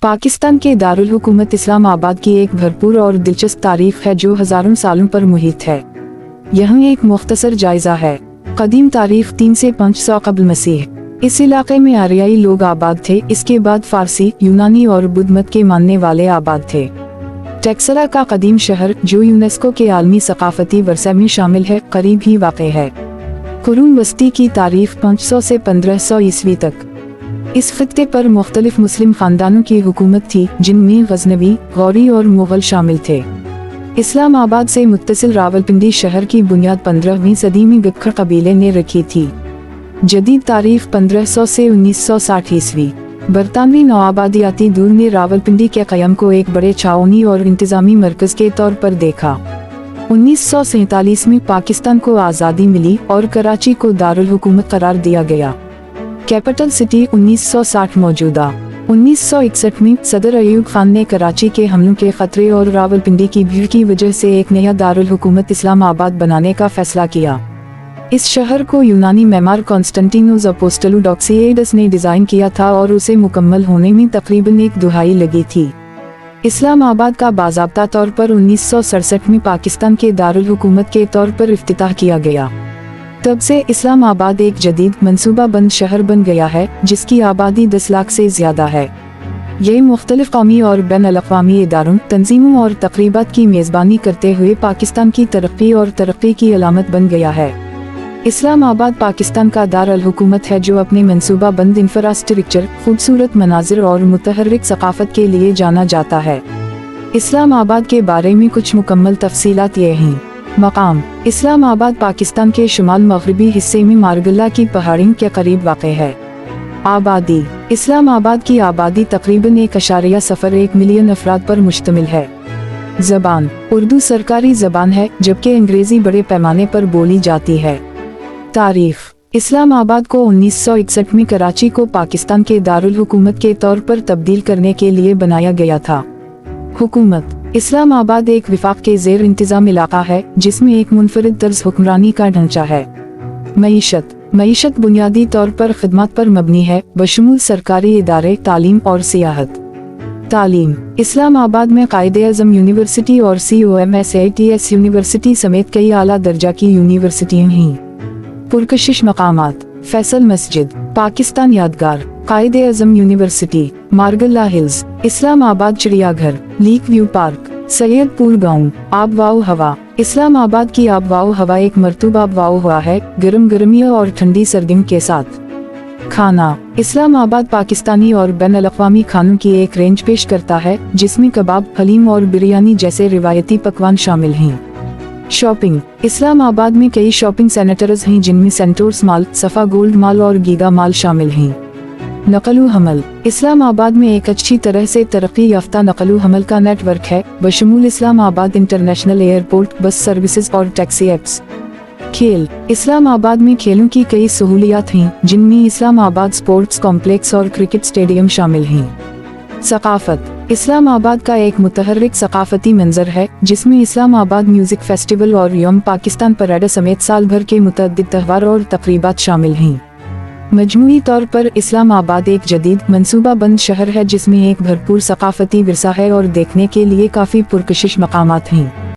पाकिस्तान के दारुल हुकूमत इस्लामाबाद की एक भरपूर और दिलचस्प तारीख है जो हजारों सालों पर मुहित है। यहाँ एक मुख्तसर जायजा है। कदीम तारीख 3 से 500 कबल मसीह। इस इलाके में आर्याई लोग आबाद थे। इसके बाद फारसी, यूनानी और बुद्ध मत के मानने वाले आबाद थे। टेक्सला का कदीम शहर, जो यूनेस्को के आलमी सकाफती वर्षे में शामिल है, करीब ही वाक़ है। कुरून वस्ती की तारीख 500 से 1500 ईस्वी तक। इस खित्ते पर मुख्तलिफ मुस्लिम खानदानों की हुकूमत थी, जिनमें गजनवी, गौरी और मुगल शामिल थे। इस्लामाबाद से मुत्तसिल रावलपिंडी शहर की बुनियाद 15वीं सदी में गक्खर कबीले ने रखी थी। जदीद तारीख 1500 से 1960 ईस्वी। बरतानवी नवाबादियाती दूर ने रावलपिंडी के क़याम को एक बड़े छावनी और इंतज़ामी मरकज़ के तौर पर देखा। 1947 में पाकिस्तान को आज़ादी मिली और कराची को दारुल हुकूमत करार दिया गया। कैपिटल सिटी 1960 मौजूदा। 1961 में सदर अयूब खान ने कराची के हमलों के खतरे और रावलपिंडी की भीड़ की वजह से एक नया दारुल हुकूमत इस्लामाबाद बनाने का फैसला किया। इस शहर को यूनानी मेमार कॉन्स्टेंटिनोस अपोस्टोलुडोक्सिएडस ने डिज़ाइन किया था और उसे मुकम्मल होने में तकरीबन एक दुहाई लगी थी। इस्लामाबाद का बाज़ाब्ता तौर पर 1967 में पाकिस्तान के दारुल हुकूमत के तौर पर इफ्तिताह किया गया। तब से इस्लामाबाद एक जदीद मंसूबा बंद शहर बन गया है, जिसकी आबादी 10 लाख से ज्यादा है। ये मुख्तलिफ कौमी और बैनुल-अक़वामी इदारों, तंजीमों और तक़रीबात की मेज़बानी करते हुए पाकिस्तान की तरक्की और तरक्की की अलामत बन गया है। इस्लामाबाद पाकिस्तान का दारुल हुकूमत है, जो अपने मंसूबा बंद इंफ्रास्ट्रक्चर, खूबसूरत मनाज़िर और मुतहर्रिक सकाफत के लिए जाना जाता है। इस्लामाबाद के बारे में कुछ मुकम्मल तफसीलात ये हैं। मकाम: इस्लामाबाद पाकिस्तान के शुमाल मगरबी हिस्से में मारगल्ला की पहाड़ियों के करीब वाक़ है। आबादी: इस्लामाबाद की आबादी तकरीबन 1.01 मिलियन अफराद पर मुश्तमिल है। ज़बान: उर्दू सरकारी ज़बान है, जबकि अंग्रेज़ी बड़े पैमाने पर बोली जाती है। तारीख़: इस्लामाबाद को 1961 में कराची को पाकिस्तान के दारुल हुकूमत के तौर पर तब्दील करने के लिए बनाया गया था। हुकूमत: इस्लामाबाद एक विफाक के ज़ेर इंतज़ाम इलाका है, जिसमें एक मुनफरिद तर्ज हुक्मरानी का ढांचा है। मईशत बुनियादी तौर पर खिदमत पर मबनी है, बशमूल सरकारी इदारे, तालीम और सियाहत। तालीम: इस्लामाबाद में कायद-ए-आज़म यूनिवर्सिटी और COMSATS यूनिवर्सिटी समेत कई आला दर्जा की यूनिवर्सिटियाँ हैं। पुरकशिश मकामात: फैसल मस्जिद, पाकिस्तान यादगार, कायद-ए-आज़म यूनिवर्सिटी, मारगल्ला हिल्स, इस्लामाबाद चिड़ियाघर, लीक व्यू पार्क, सैयदपुर गांव। आबवाओ हवा: इस्लामाबाद की आबवाओ हवा एक मरतूब आबवाओ हवा है, गर्म गर्मियों और ठंडी सर्दियों के साथ। खाना: इस्लामाबाद पाकिस्तानी और बैनुल-अक़वामी खानों की एक रेंज पेश करता है, जिसमें कबाब, हलीम और बिरयानी जैसे रिवायती पकवान शामिल हैं। शॉपिंग: इस्लामाबाद में कई शॉपिंग सेंटर्स हैं, जिनमें सेंटोर्स मॉल, सफ़ा गोल्ड मॉल और गीगा मॉल शामिल हैं। नकलो हमल: इस्लामाबाद में एक अच्छी तरह से तरक्की याफ्ता नकलो हमल का नेटवर्क है, बशमूल Islamabad international airport, bus services और टैक्सी ऐप्स। खेल: इस्लामाबाद में खेलों की कई सहूलियात हैं, जिनमें इस्लामाबाद स्पोर्ट्स कॉम्प्लेक्स और क्रिकेट स्टेडियम शामिल हैं। सकाफत: इस्लामाबाद का एक मुतहर्रिक सकाफती मंजर है, जिसमें इस्लामाबाद म्यूजिक फेस्टिवल और यौम पाकिस्तान परेड समेत साल भर के मुतअद्दिद त्योहार और तकरीबात शामिल हैं। मजमूई तौर पर इस्लामाबाद एक जदीद मंसूबा बंद शहर है, जिसमें एक भरपूर सकाफती विरसा है और देखने के लिए काफ़ी पुरकशिश मकामात हैं।